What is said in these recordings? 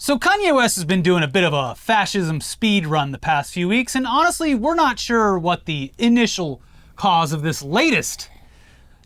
So Kanye West has been doing a bit of a fascism speed run the past few weeks, and honestly, we're not sure what the initial cause of this latest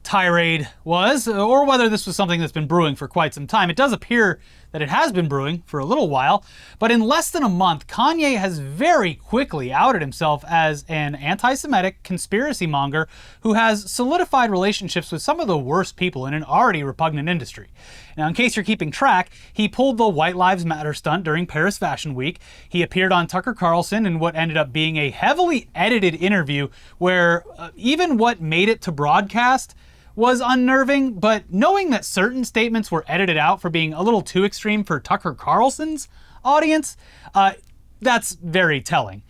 tirade was, or whether this was something that's been brewing for quite some time. It does appear that it has been brewing for a little while, but in less than a month, Kanye has very quickly outed himself as an anti-Semitic conspiracy monger who has solidified relationships with some of the worst people in an already repugnant industry. Now, in case you're keeping track, he pulled the White Lives Matter stunt during Paris Fashion Week. He appeared on Tucker Carlson in what ended up being a heavily edited interview where even what made it to broadcast was unnerving, but knowing that certain statements were edited out for being a little too extreme for Tucker Carlson's audience, that's very telling.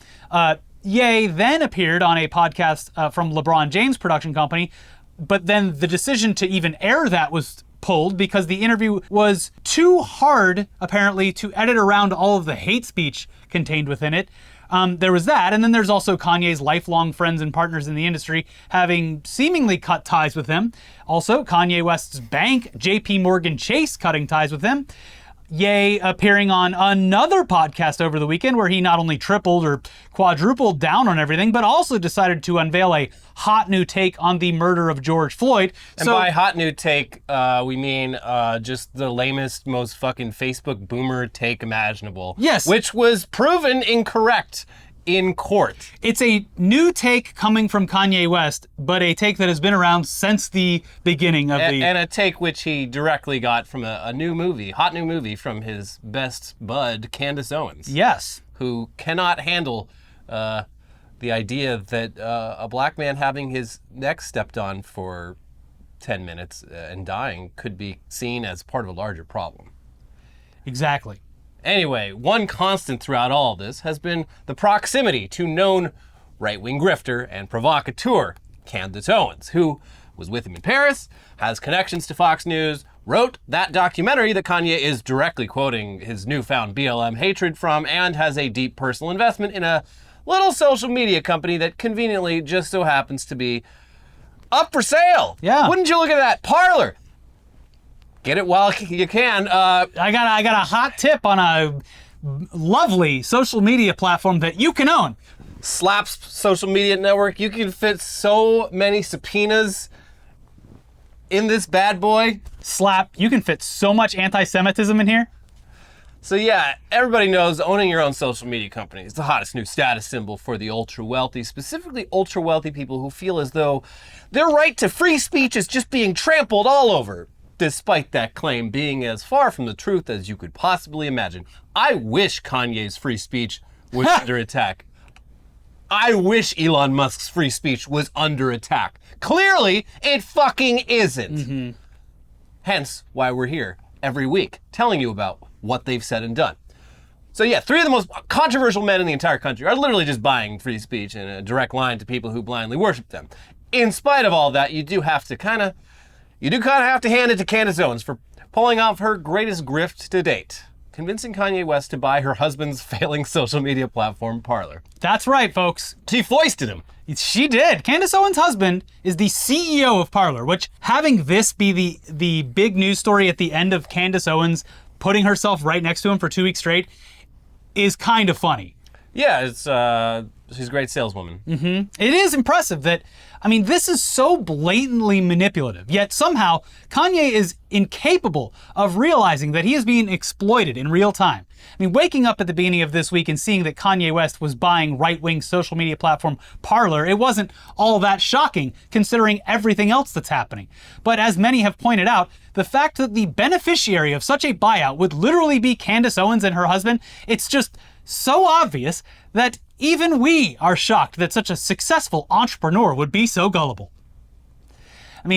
Ye then appeared on a podcast from LeBron James' production company, but then the decision to even air that was pulled because the interview was too hard, apparently, to edit around all of the hate speech contained within it. There was that, and then there's also Kanye's lifelong friends and partners in the industry having seemingly cut ties with him. Also, Kanye West's bank, JP Morgan Chase, cutting ties with him. Ye appearing on another podcast over the weekend where he not only tripled or quadrupled down on everything, but also decided to unveil a hot new take on the murder of George Floyd. And by hot new take, we mean just the lamest, most fucking Facebook boomer take imaginable. Yes. Which was proven incorrect in court. It's a new take coming from Kanye West, but a take that has been around since the beginning of And a take which he directly got from a new movie, hot new movie from his best bud, Candace Owens. Yes. Who cannot handle the idea that a black man having his neck stepped on for 10 minutes and dying could be seen as part of a larger problem. Exactly. Anyway, one constant throughout all this has been the proximity to known right-wing grifter and provocateur Candace Owens, who was with him in Paris, has connections to Fox News, wrote that documentary that Kanye is directly quoting his newfound BLM hatred from, and has a deep personal investment in a little social media company that conveniently just so happens to be up for sale. Yeah. Wouldn't you look at that? Parler. Get it while you can. I got a hot tip on a lovely social media platform that you can own. Slaps social media network. You can fit so many subpoenas in this bad boy. Slap. You can fit so much anti-Semitism in here. So yeah, everybody knows owning your own social media company is the hottest new status symbol for the ultra-wealthy, specifically ultra-wealthy people who feel as though their right to free speech is just being trampled all over. Despite that claim being as far from the truth as you could possibly imagine. I wish Kanye's free speech was under attack. I wish Elon Musk's free speech was under attack. Clearly, it fucking isn't. Mm-hmm. Hence why we're here every week telling you about what they've said and done. So yeah, three of the most controversial men in the entire country are literally just buying free speech in a direct line to people who blindly worship them. In spite of all that, you do kind of have to hand it to Candace Owens for pulling off her greatest grift to date, convincing Kanye West to buy her husband's failing social media platform, Parler. That's right, folks. She foisted him. She did. Candace Owens' husband is the CEO of Parler, which having this be the big news story at the end of Candace Owens putting herself right next to him for 2 weeks straight is kind of funny. Yeah, she's a great saleswoman. Mm-hmm. It is impressive that, this is so blatantly manipulative, yet somehow Kanye is incapable of realizing that he is being exploited in real time. Waking up at the beginning of this week and seeing that Kanye West was buying right-wing social media platform Parler, it wasn't all that shocking considering everything else that's happening. But as many have pointed out, the fact that the beneficiary of such a buyout would literally be Candace Owens and her husband, it's just so obvious that even we are shocked that such a successful entrepreneur would be so gullible.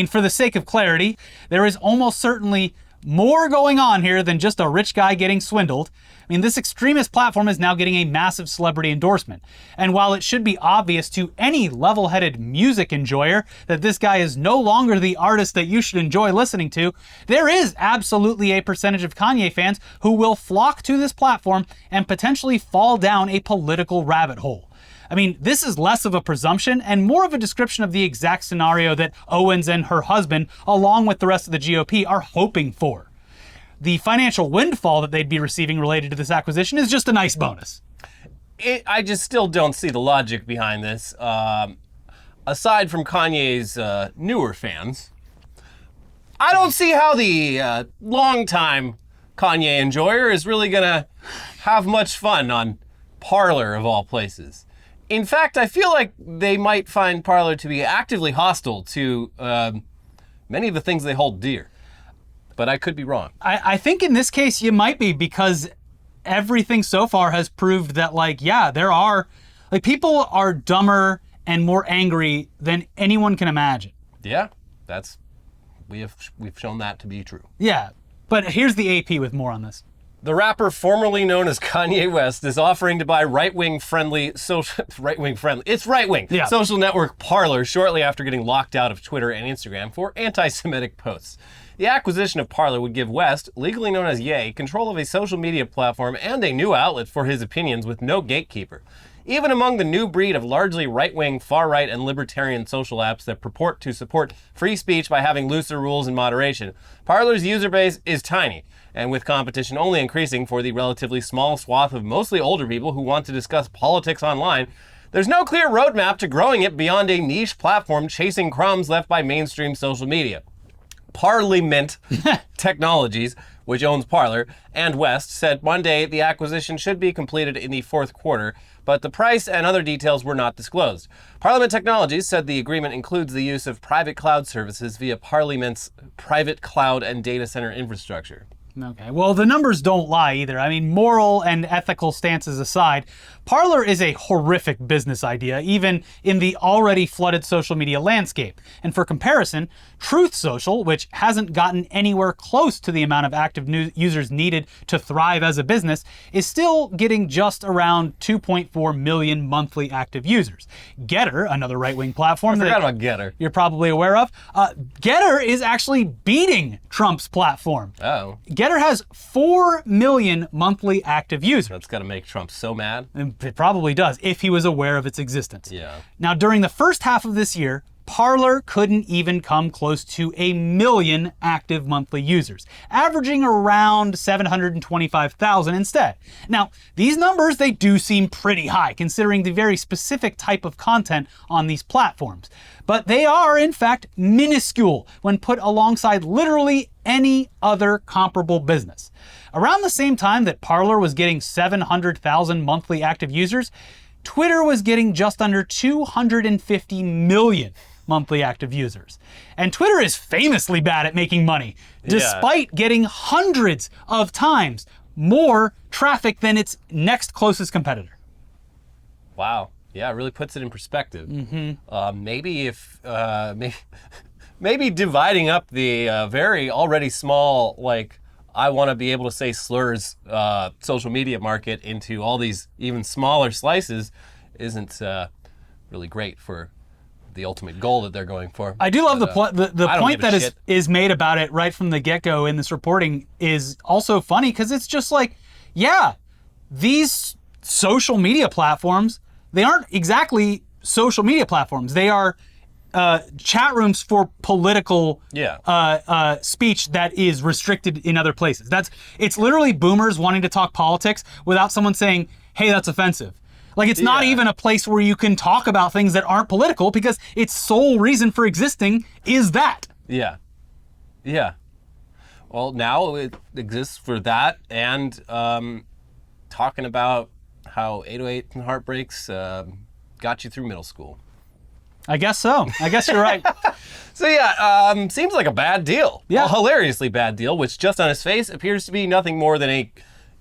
For the sake of clarity, there is almost certainly more going on here than just a rich guy getting swindled. This extremist platform is now getting a massive celebrity endorsement. And while it should be obvious to any level-headed music enjoyer that this guy is no longer the artist that you should enjoy listening to, there is absolutely a percentage of Kanye fans who will flock to this platform and potentially fall down a political rabbit hole. This is less of a presumption and more of a description of the exact scenario that Owens and her husband, along with the rest of the GOP, are hoping for. the financial windfall that they'd be receiving related to this acquisition is just a nice bonus. I just still don't see the logic behind this. Aside from Kanye's newer fans, I don't see how the longtime Kanye enjoyer is really gonna have much fun on Parler of all places. In fact, I feel like they might find Parler to be actively hostile to many of the things they hold dear. But I could be wrong. I think in this case you might be, because everything so far has proved that, like, yeah, there are, like, people are dumber and more angry than anyone can imagine. Yeah, we've shown that to be true. Yeah, but here's the AP with more on this. The rapper formerly known as Kanye West is offering to buy right-wing social network Parler shortly after getting locked out of Twitter and Instagram for anti-Semitic posts. The acquisition of Parler would give West, legally known as Ye, control of a social media platform and a new outlet for his opinions with no gatekeeper. Even among the new breed of largely right-wing, far-right, and libertarian social apps that purport to support free speech by having looser rules and moderation, Parler's user base is tiny, and with competition only increasing for the relatively small swath of mostly older people who want to discuss politics online, there's no clear roadmap to growing it beyond a niche platform chasing crumbs left by mainstream social media. Parliament Technologies, which owns Parler, and West said Monday the acquisition should be completed in the fourth quarter, but the price and other details were not disclosed. Parliament Technologies said the agreement includes the use of private cloud services via Parliament's private cloud and data center infrastructure. Okay, well, the numbers don't lie either. I mean, moral and ethical stances aside, Parler is a horrific business idea, even in the already flooded social media landscape. And for comparison, Truth Social, which hasn't gotten anywhere close to the amount of active users needed to thrive as a business, is still getting just around 2.4 million monthly active users. Getter, another right-wing platform I forgot about Getter. You're probably aware of, Getter is actually beating Trump's platform. Oh. Getter has 4 million monthly active users. That's got to make Trump so mad. And it probably does, if he was aware of its existence. Yeah. Now, during the first half of this year, Parler couldn't even come close to 1 million active monthly users, averaging around 725,000 instead. Now, these numbers, they do seem pretty high, considering the very specific type of content on these platforms. But they are, in fact, minuscule when put alongside literally any other comparable business. Around the same time that Parler was getting 700,000 monthly active users, Twitter was getting just under 250 million monthly active users. And Twitter is famously bad at making money, despite getting hundreds of times more traffic than its next closest competitor. Wow. Yeah, it really puts it in perspective. Mm-hmm. Maybe dividing up the very already small, like, I want to be able to say slurs social media market into all these even smaller slices isn't really great for the ultimate goal that they're going for. I do love the point that shit. is made about it right from the get-go in this reporting is also funny, because it's just like, yeah, these social media platforms, they aren't exactly social media platforms. They are chat rooms for political speech that is restricted in other places. It's literally boomers wanting to talk politics without someone saying, hey, that's offensive. Like, it's not even a place where you can talk about things that aren't political, because its sole reason for existing is that. Yeah. Yeah. Well, now it exists for that, and talking about how 808 and Heartbreaks got you through middle school. I guess so. I guess you're right. So yeah, seems like a bad deal. Yeah. A hilariously bad deal, which just on its face appears to be nothing more than a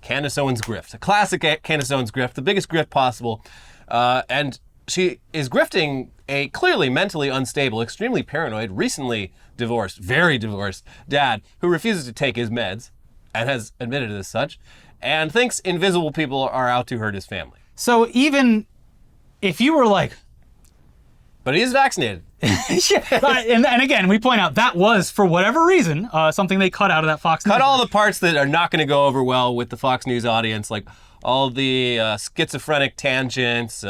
Candace Owens grift. A classic Candace Owens grift, the biggest grift possible. And she is grifting a clearly mentally unstable, extremely paranoid, recently divorced, very divorced dad who refuses to take his meds and has admitted it as such, and thinks invisible people are out to hurt his family. So even if you were like, but he is vaccinated. and again, we point out that was, for whatever reason, something they cut out of that Fox News. Cut all the parts that are not going to go over well with the Fox News audience, like all the schizophrenic tangents,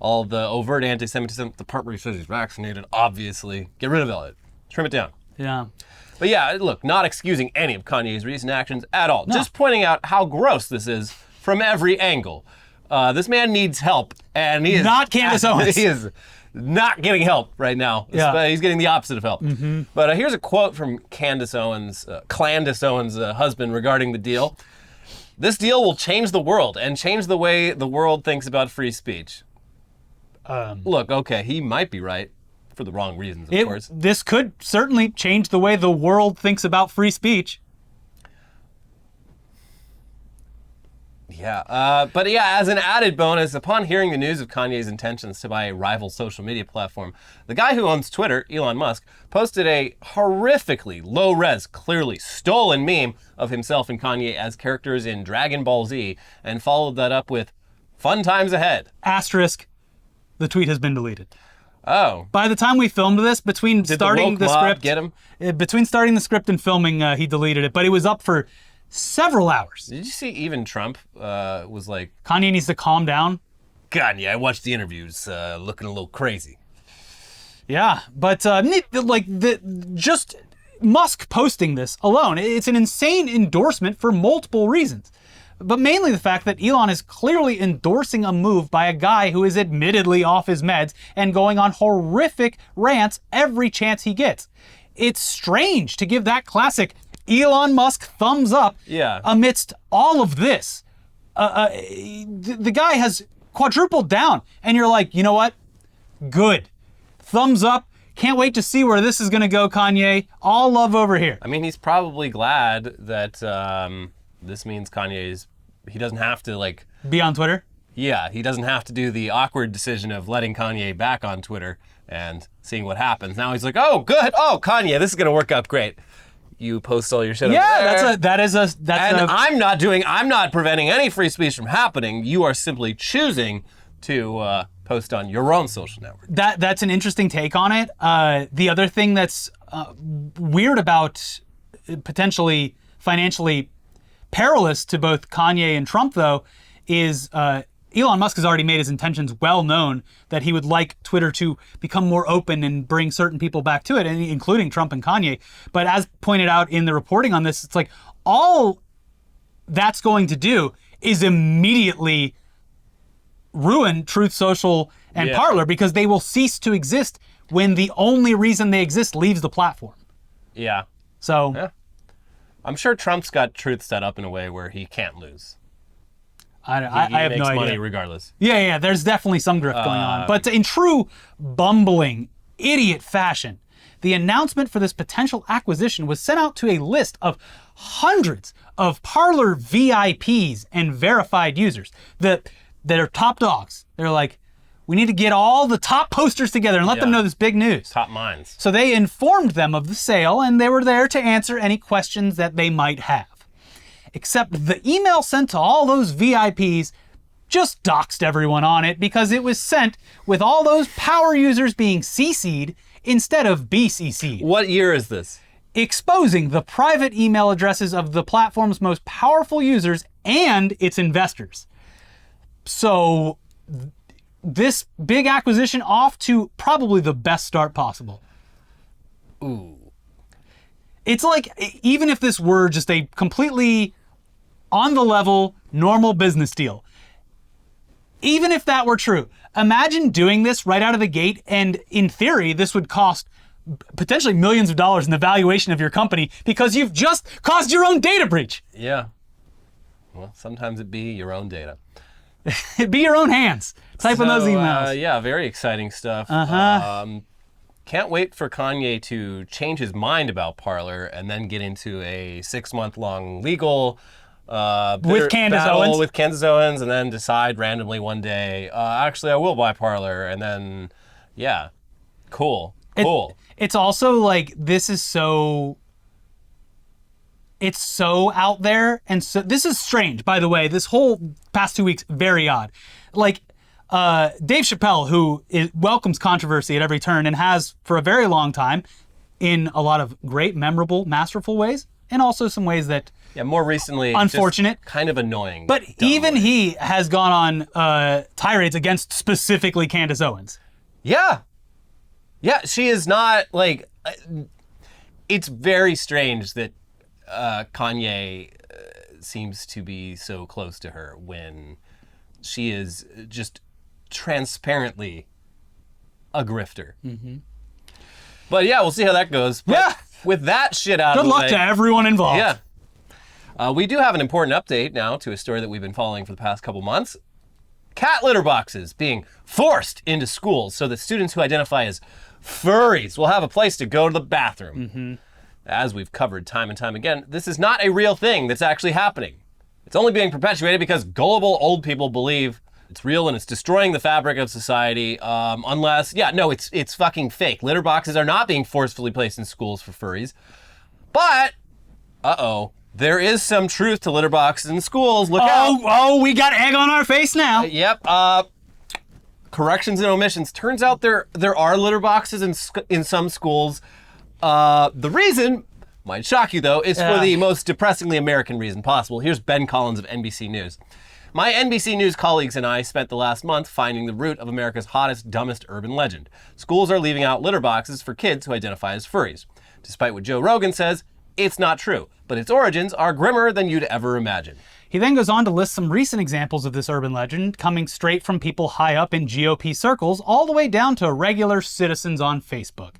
all the overt anti-Semitism, the part where he says he's vaccinated, obviously. Get rid of all it. Trim it down. Yeah. But yeah, look, not excusing any of Kanye's recent actions at all. No. Just pointing out how gross this is from every angle. This man needs help, and he is not Candace Owens. He is not getting help right now. Yeah. He's getting the opposite of help. Mm-hmm. But here's a quote from Candace Owens' husband regarding the deal. This deal will change the world and change the way the world thinks about free speech. Look, okay, he might be right for the wrong reasons, of course. This could certainly change the way the world thinks about free speech. Yeah, but yeah, as an added bonus, upon hearing the news of Kanye's intentions to buy a rival social media platform, the guy who owns Twitter, Elon Musk, posted a horrifically low-res, clearly stolen meme of himself and Kanye as characters in Dragon Ball Z, and followed that up with, "Fun times ahead." Asterisk, the tweet has been deleted. Oh. By the time we filmed this, between starting the script, get him? Between starting the script and filming, he deleted it, but it was up for several hours. Did you see even Trump was like, Kanye needs to calm down? Kanye, I watched the interviews, looking a little crazy. Yeah, but just Musk posting this alone, it's an insane endorsement for multiple reasons. But mainly the fact that Elon is clearly endorsing a move by a guy who is admittedly off his meds and going on horrific rants every chance he gets. It's strange to give that classic Elon Musk thumbs up amidst all of this. The guy has quadrupled down, and you're like, you know what? Good. Thumbs up. Can't wait to see where this is going to go, Kanye. All love over here. I mean, he's probably glad that this means he doesn't have to, be on Twitter? Yeah, he doesn't have to do the awkward decision of letting Kanye back on Twitter and seeing what happens. Now he's like, oh, good. Oh, Kanye, this is going to work out great. You post all your shit over there. I'm not preventing any free speech from happening. You are simply choosing to post on your own social network. That's an interesting take on it. The other thing that's weird about potentially financially perilous to both Kanye and Trump, though, is Elon Musk has already made his intentions well known that he would like Twitter to become more open and bring certain people back to it, including Trump and Kanye. But as pointed out in the reporting on this, it's like all that's going to do is immediately ruin Truth Social and Parler, because they will cease to exist when the only reason they exist leaves the platform. Yeah. So yeah. I'm sure Trump's got Truth set up in a way where he can't lose. I have no idea. He makes money regardless. Yeah, there's definitely some grift going on. But in true bumbling, idiot fashion, the announcement for this potential acquisition was sent out to a list of hundreds of Parler VIPs and verified users that are top dogs. They're like, we need to get all the top posters together and let them know this big news. Top minds. So they informed them of the sale, and they were there to answer any questions that they might have. Except the email sent to all those VIPs just doxed everyone on it, because it was sent with all those power users being CC'd instead of BCC'd. What year is this? Exposing the private email addresses of the platform's most powerful users and its investors. So this big acquisition off to probably the best start possible. Ooh. It's like, even if this were just a completely on the level, normal business deal, even if that were true, imagine doing this right out of the gate, and in theory, this would cost potentially millions of dollars in the valuation of your company because you've just caused your own data breach. Yeah. Well, sometimes it be your own data. It'd be your own hands typing those emails. Yeah, very exciting stuff. Can't wait for Kanye to change his mind about Parler and then get into a 6-month-long legal with Candace Owens. With Candace Owens, and then decide randomly one day, actually, I will buy Parler, and then, yeah, cool. It's also like, this is so... It's so out there, and so this is strange, by the way. This whole past 2 weeks, very odd. Like, Dave Chappelle, who welcomes controversy at every turn and has for a very long time, in a lot of great, memorable, masterful ways, and also some ways that, more recently, unfortunate, just kind of annoying. But even he has gone on tirades against specifically Candace Owens. Yeah, she is not like. It's very strange that Kanye seems to be so close to her when she is just transparently a grifter. But yeah, we'll see how that goes. But with that shit out of the way. Good luck to everyone involved. Yeah. We do have an important update now to a story that we've been following for the past couple months. Cat litter boxes being forced into schools so that students who identify as furries will have a place to go to the bathroom. As we've covered time and time again, this is not a real thing that's actually happening. It's only being perpetuated because gullible old people believe it's real and it's destroying the fabric of society. It's fucking fake. Litter boxes are not being forcefully placed in schools for furries. But, there is some truth to litter boxes in schools. Look out. Oh, we got egg on our face now. Yep. Corrections and omissions. Turns out there are litter boxes in some schools. The reason might shock you, though, is for the most depressingly American reason possible. Here's Ben Collins of NBC News. My NBC News colleagues and I spent the last month finding the root of America's hottest, dumbest urban legend. Schools are leaving out litter boxes for kids who identify as furries. Despite what Joe Rogan says, it's not true, but its origins are grimmer than you'd ever imagine. He then goes on to list some recent examples of this urban legend coming straight from people high up in GOP circles all the way down to regular citizens on Facebook.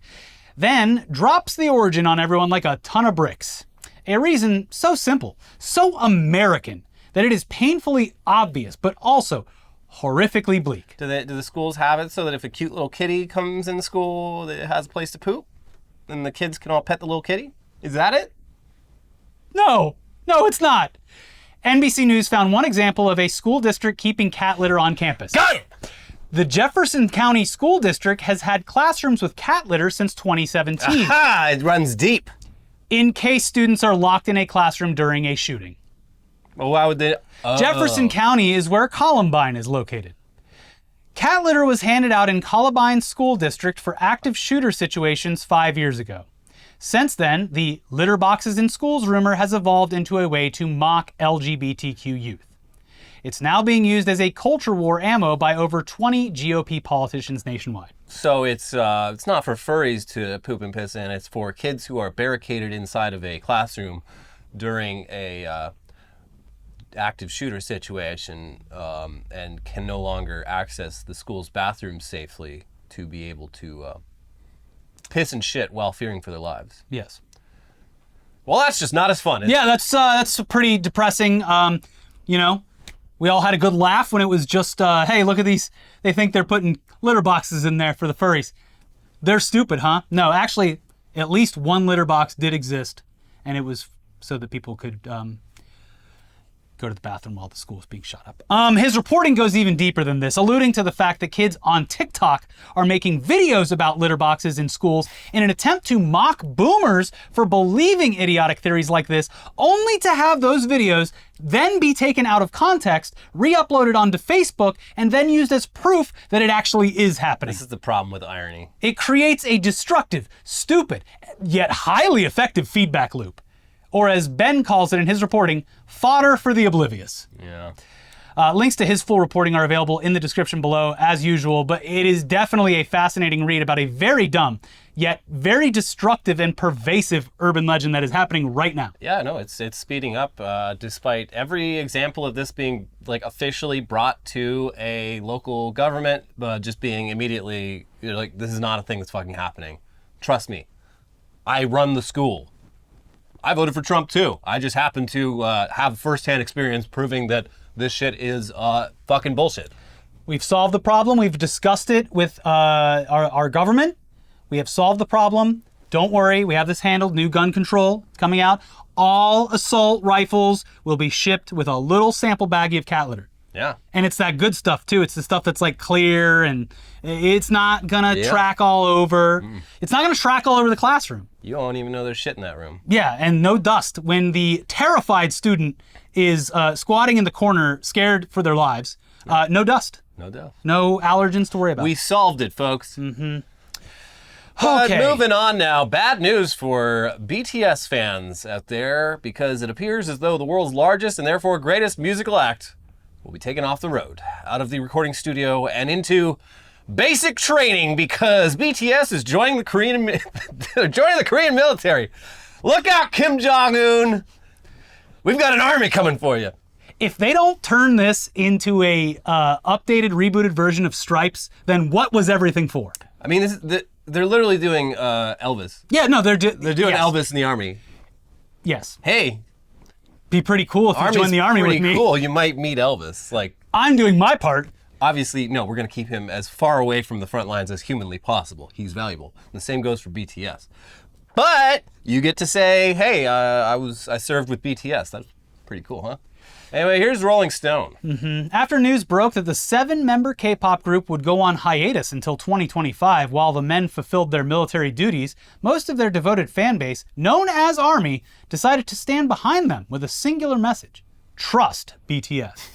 Then drops the origin on everyone like a ton of bricks. A reason so simple, so American, that it is painfully obvious, but also horrifically bleak. Do the schools have it so that if a cute little kitty comes in school that it has a place to poop, then the kids can all pet the little kitty? Is that it? No, it's not. NBC News found one example of a school district keeping cat litter on campus. Got it! The Jefferson County School District has had classrooms with cat litter since 2017. Aha! It runs deep. In case students are locked in a classroom during a shooting. Well, why would they? Jefferson County is where Columbine is located. Cat litter was handed out in Columbine School District for active shooter situations 5 years ago. Since then, the litter boxes in schools rumor has evolved into a way to mock LGBTQ youth. It's now being used as a culture war ammo by over 20 GOP politicians nationwide. So it's not for furries to poop and piss in. It's for kids who are barricaded inside of a classroom during a active shooter situation and can no longer access the school's bathroom safely to be able to piss and shit while fearing for their lives. Yes. Well, that's just not as fun. Yeah, that's pretty depressing. We all had a good laugh when it was just, hey, look at these. They think they're putting litter boxes in there for the furries. They're stupid, huh? No, actually, at least one litter box did exist, and it was so that people could go to the bathroom while the school was being shot up. His reporting goes even deeper than this, alluding to the fact that kids on TikTok are making videos about litter boxes in schools in an attempt to mock boomers for believing idiotic theories like this, only to have those videos then be taken out of context, re-uploaded onto Facebook, and then used as proof that it actually is happening. This is the problem with irony. It creates a destructive, stupid, yet highly effective feedback loop. Or as Ben calls it in his reporting, fodder for the oblivious. Yeah. Links to his full reporting are available in the description below, as usual, but it is definitely a fascinating read about a very dumb, yet very destructive and pervasive urban legend that is happening right now. Yeah, no, it's speeding up, despite every example of this being officially brought to a local government, just being immediately, this is not a thing that's fucking happening. Trust me, I run the school. I voted for Trump too. I just happen to have firsthand experience proving that this shit is fucking bullshit. We've solved the problem. We've discussed it with our government. We have solved the problem. Don't worry, we have this handled. New gun control coming out. All assault rifles will be shipped with a little sample baggie of cat litter. Yeah. And it's that good stuff too. It's the stuff that's clear and it's not gonna track all over. It's not gonna track all over the classroom. You don't even know there's shit in that room. Yeah, and no dust. When the terrified student is squatting in the corner, scared for their lives, no dust. No dust. No allergens to worry about. We solved it, folks. Okay. Moving on now, bad news for BTS fans out there, because it appears as though the world's largest and therefore greatest musical act will be taken off the road, out of the recording studio and into basic training because BTS is joining the Korean military. Look out, Kim Jong-un. We've got an army coming for you. If they don't turn this into a updated, rebooted version of Stripes, then what was everything for? I mean, they're literally doing Elvis. Yeah, no, they're doing Yes. Elvis in the army. Yes. Hey, be pretty cool if you join the army with me. Pretty cool. You might meet Elvis. Like, I'm doing my part. Obviously, no, we're going to keep him as far away from the front lines as humanly possible. He's valuable. And the same goes for BTS. But you get to say, hey, I served with BTS. That's pretty cool, huh? Anyway, here's Rolling Stone. After news broke that the 7-member K-pop group would go on hiatus until 2025 while the men fulfilled their military duties, most of their devoted fan base, known as ARMY, decided to stand behind them with a singular message: trust BTS.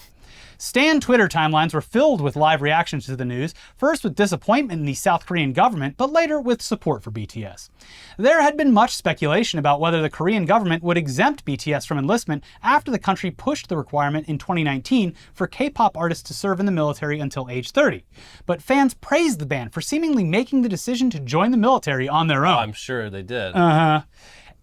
Stan Twitter timelines were filled with live reactions to the news, first with disappointment in the South Korean government, but later with support for BTS. There had been much speculation about whether the Korean government would exempt BTS from enlistment after the country pushed the requirement in 2019 for K-pop artists to serve in the military until age 30. But fans praised the band for seemingly making the decision to join the military on their own. I'm sure they did.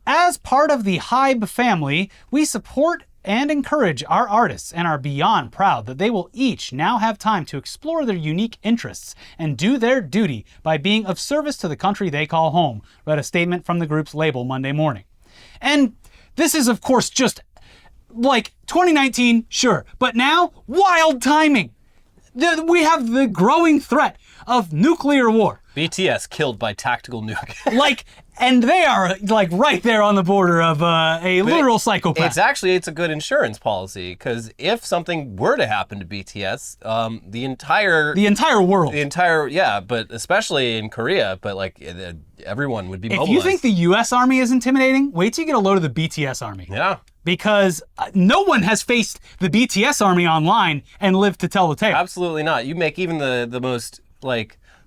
As part of the HYBE family, we support and encourage our artists and are beyond proud that they will each now have time to explore their unique interests and do their duty by being of service to the country they call home, read a statement from the group's label Monday morning. And this is, of course, just like 2019, sure, but now, wild timing. We have the growing threat of nuclear war. BTS killed by tactical nuke. And they are right there on the border of a literal psychopath. It's a good insurance policy because if something were to happen to BTS, the entire world, but especially in Korea, but everyone would be mobilized. If you think the U.S. Army is intimidating, wait till you get a load of the BTS Army. Yeah. Because no one has faced the BTS Army online and lived to tell the tale. Absolutely not. You make even the most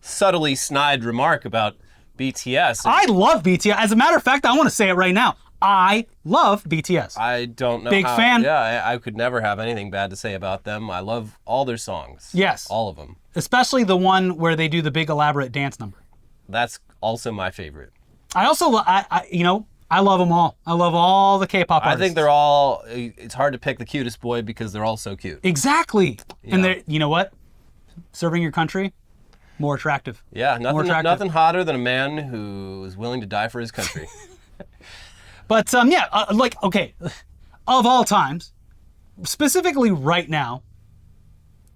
subtly snide remark about BTS. I love BTS. As a matter of fact, I want to say it right now. I love BTS. I don't know. Big fan. Yeah, I could never have anything bad to say about them. I love all their songs. Yes. All of them. Especially the one where they do the big elaborate dance number. That's also my favorite. I also, I love them all. I love all the K-pop artists. I think they're all, it's hard to pick the cutest boy because they're all so cute. Exactly. Yeah. And they're, you know what? Serving your country, more attractive. Yeah, nothing hotter than a man who is willing to die for his country. But okay, of all times, specifically right now,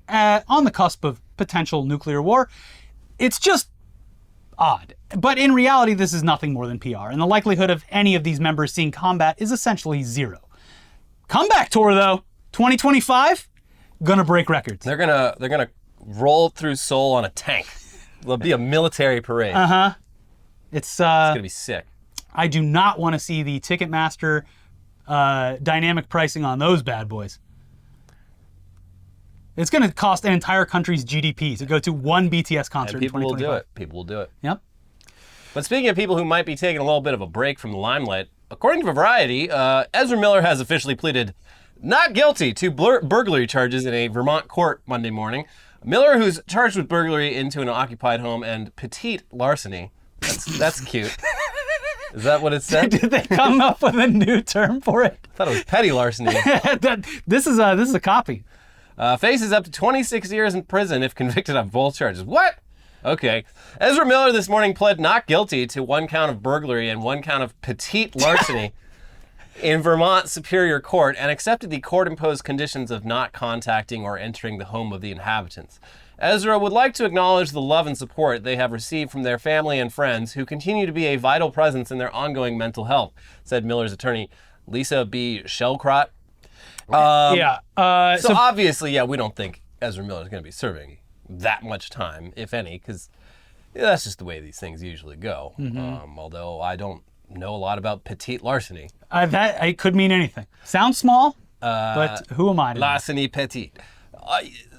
on the cusp of potential nuclear war, it's just odd. But in reality, this is nothing more than PR, and the likelihood of any of these members seeing combat is essentially zero. Comeback tour though, 2025, gonna break records. They're gonna roll through Seoul on a tank. There'll be a military parade. It's gonna be sick. I do not want to see the Ticketmaster dynamic pricing on those bad boys. It's going to cost an entire country's GDP to go to one BTS concert in 2025. People will do it. Yep. But speaking of people who might be taking a little bit of a break from the limelight, according to Variety, Ezra Miller has officially pleaded not guilty to burglary charges in a Vermont court Monday morning. Miller, who's charged with burglary into an occupied home and petite larceny. That's cute. Is that what it said? Did they come up with a new term for it? I thought it was petty larceny. This is a copy. Faces up to 26 years in prison if convicted on both charges. What? Okay. Ezra Miller this morning pled not guilty to 1 count of burglary and 1 count of petite larceny in Vermont Superior Court and accepted the court-imposed conditions of not contacting or entering the home of the inhabitants. Ezra would like to acknowledge the love and support they have received from their family and friends who continue to be a vital presence in their ongoing mental health, said Miller's attorney, Lisa B. Shellcrott. So obviously, we don't think Ezra Miller is going to be serving that much time, if any, because that's just the way these things usually go. Although I don't know a lot about petite larceny. That it could mean anything. Sounds small, but who am I to know? Larceny petite.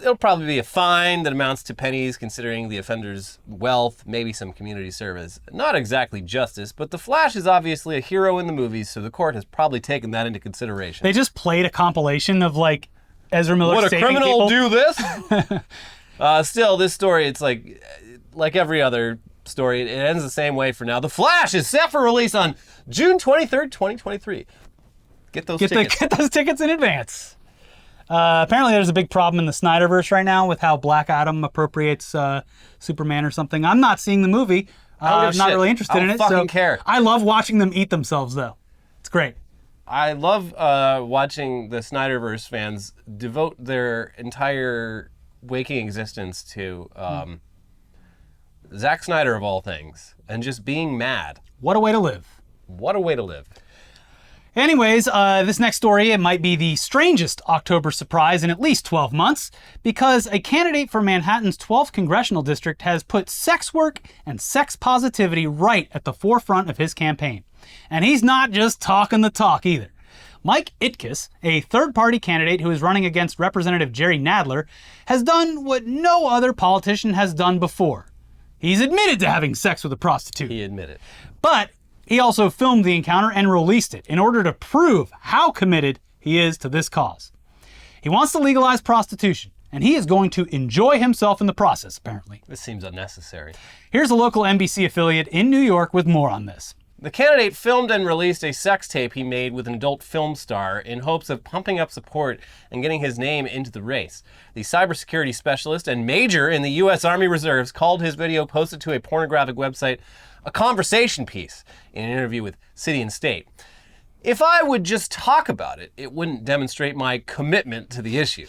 It'll probably be a fine that amounts to pennies considering the offender's wealth, maybe some community service. Not exactly justice, but the Flash is obviously a hero in the movies, so the court has probably taken that into consideration. They just played a compilation of Ezra Miller Would a saving criminal people. do this? Still, this story, it's like every other story, it ends the same way for now. The Flash is set for release on June 23rd, 2023. Get those tickets. Get those tickets in advance. Apparently there's a big problem in the Snyderverse right now with how Black Adam appropriates Superman or something. I'm not seeing the movie. I'm not really interested in it. I don't care. I love watching them eat themselves, though. It's great. I love watching the Snyderverse fans devote their entire waking existence to Zack Snyder, of all things, and just being mad. What a way to live. What a way to live. Anyways, this next story, it might be the strangest October surprise in at least 12 months, because a candidate for Manhattan's 12th congressional district has put sex work and sex positivity right at the forefront of his campaign. And he's not just talking the talk either. Mike Itkes, a third-party candidate who is running against Representative Jerry Nadler, has done what no other politician has done before. He's admitted to having sex with a prostitute. He admitted. But he also filmed the encounter and released it in order to prove how committed he is to this cause. He wants to legalize prostitution, and he is going to enjoy himself in the process, apparently. This seems unnecessary. Here's a local NBC affiliate in New York with more on this. The candidate filmed and released a sex tape he made with an adult film star in hopes of pumping up support and getting his name into the race. The cybersecurity specialist and major in the U.S. Army Reserves called his video posted to a pornographic website a conversation piece in an interview with City and State. If I would just talk about it, it wouldn't demonstrate my commitment to the issue.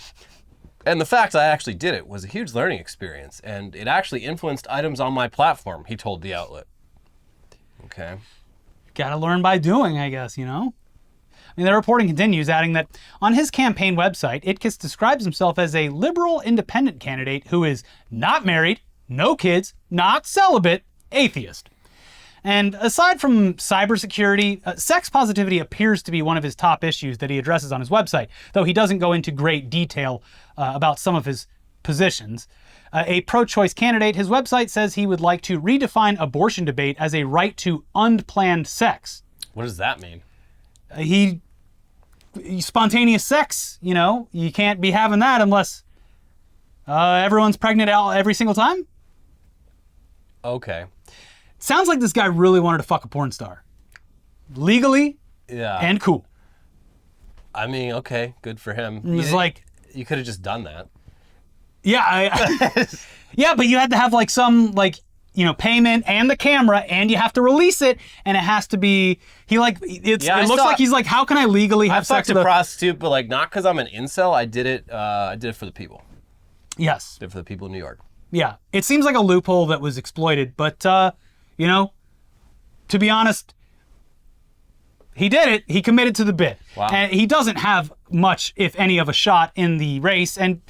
And the fact I actually did it was a huge learning experience, and it actually influenced items on my platform, he told the outlet. Okay. Gotta learn by doing, I guess, you know? I mean, the reporting continues, adding that on his campaign website, Itkes describes himself as a liberal independent candidate who is not married, no kids, not celibate, atheist. And aside from cybersecurity, sex positivity appears to be one of his top issues that he addresses on his website, though he doesn't go into great detail about some of his positions. A pro-choice candidate, his website says he would like to redefine abortion debate as a right to unplanned sex. What does that mean? Spontaneous sex, you know, you can't be having that unless everyone's pregnant every single time. Okay. Sounds like this guy really wanted to fuck a porn star. Legally and cool. I mean, okay, good for him. It was like... You could have just done that. Yeah, yeah, but you had to have like some payment and the camera, and you have to release it, and it has to be. It looks like he's like, how can I legally have sex with a prostitute? But like, not because I'm an incel. I did it for the people. Yes, did it for the people in New York. Yeah, it seems like a loophole that was exploited, but to be honest, he did it. He committed to the bit. Wow. And he doesn't have much, if any, of a shot in the race, and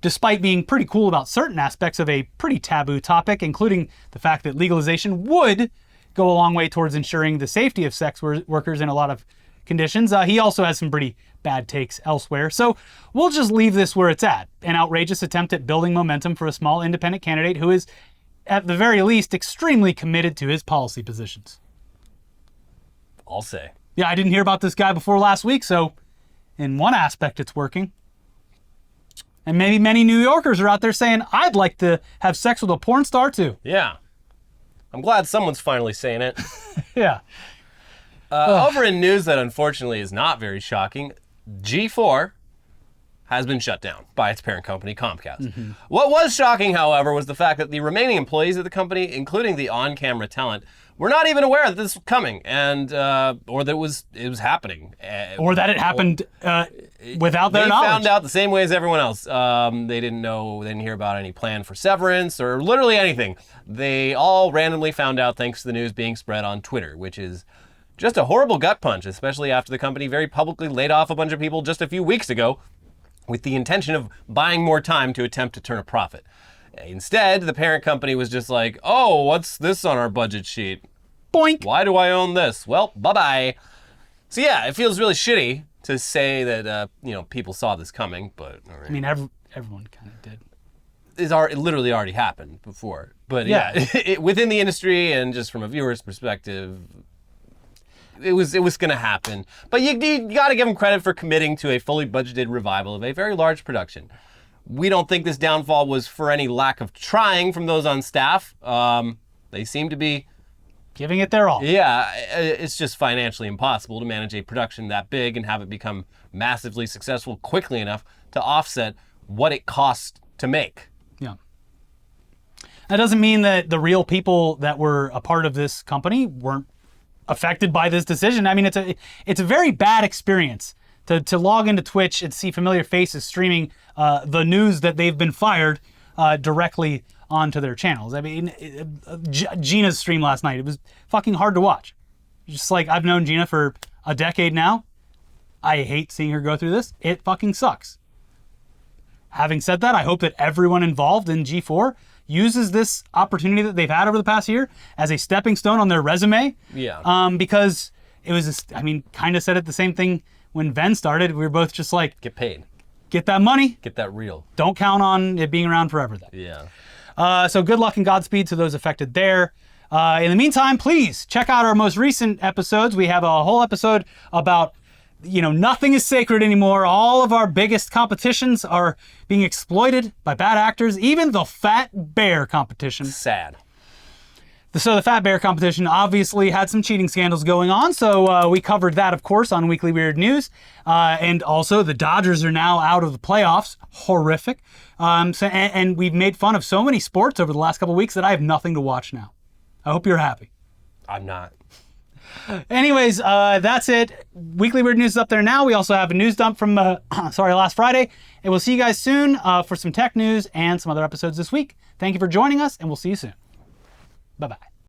despite being pretty cool about certain aspects of a pretty taboo topic, including the fact that legalization would go a long way towards ensuring the safety of sex workers in a lot of conditions, he also has some pretty bad takes elsewhere. So we'll just leave this where it's at. An outrageous attempt at building momentum for a small independent candidate who is, at the very least, extremely committed to his policy positions. I'll say. Yeah, I didn't hear about this guy before last week, so in one aspect it's working. And maybe many New Yorkers are out there saying, I'd like to have sex with a porn star too. Yeah. I'm glad someone's finally saying it. Yeah. Over in news that unfortunately is not very shocking, G4 has been shut down by its parent company, Comcast. Mm-hmm. What was shocking, however, was the fact that the remaining employees of the company, including the on-camera talent, were not even aware that this was coming, and or that it was happening, or that it happened without their knowledge. They found out the same way as everyone else. They didn't know, they didn't hear about any plan for severance or literally anything. They all randomly found out thanks to the news being spread on Twitter, which is just a horrible gut punch, especially after the company very publicly laid off a bunch of people just a few weeks ago with the intention of buying more time to attempt to turn a profit. Instead, the parent company was just like, oh, what's this on our budget sheet? Boink. Why do I own this? Well, bye-bye. So yeah, it feels really shitty to say that, people saw this coming, but... All right. I mean, everyone kind of did. It literally already happened before. But yeah, within the industry and just from a viewer's perspective, it was going to happen. But you got to give them credit for committing to a fully budgeted revival of a very large production. We don't think this downfall was for any lack of trying from those on staff. They seem to be giving it their all. Yeah, it's just financially impossible to manage a production that big and have it become massively successful quickly enough to offset what it costs to make. Yeah. That doesn't mean that the real people that were a part of this company weren't affected by this decision. I mean, it's a very bad experience to log into Twitch and see familiar faces streaming the news that they've been fired directly onto their channels. I mean, Gina's stream last night, it was fucking hard to watch. Just like, I've known Gina for a decade now. I hate seeing her go through this. It fucking sucks. Having said that, I hope that everyone involved in G4 uses this opportunity that they've had over the past year as a stepping stone on their resume. Yeah. Because it was, kind of said it the same thing when Ven started. We were both just like, get paid. Get that money. Get that real. Don't count on it being around forever then. Yeah. So good luck and Godspeed to those affected there. In the meantime, please check out our most recent episodes. We have a whole episode about, nothing is sacred anymore. All of our biggest competitions are being exploited by bad actors, even the Fat Bear competition. Sad. So the Fat Bear competition obviously had some cheating scandals going on, so we covered that, of course, on Weekly Weird News. And also, the Dodgers are now out of the playoffs. Horrific. And we've made fun of so many sports over the last couple of weeks that I have nothing to watch now. I hope you're happy. I'm not. Anyways, that's it. Weekly Weird News is up there now. We also have a news dump from, last Friday. And we'll see you guys soon for some tech news and some other episodes this week. Thank you for joining us, and we'll see you soon. Bye-bye.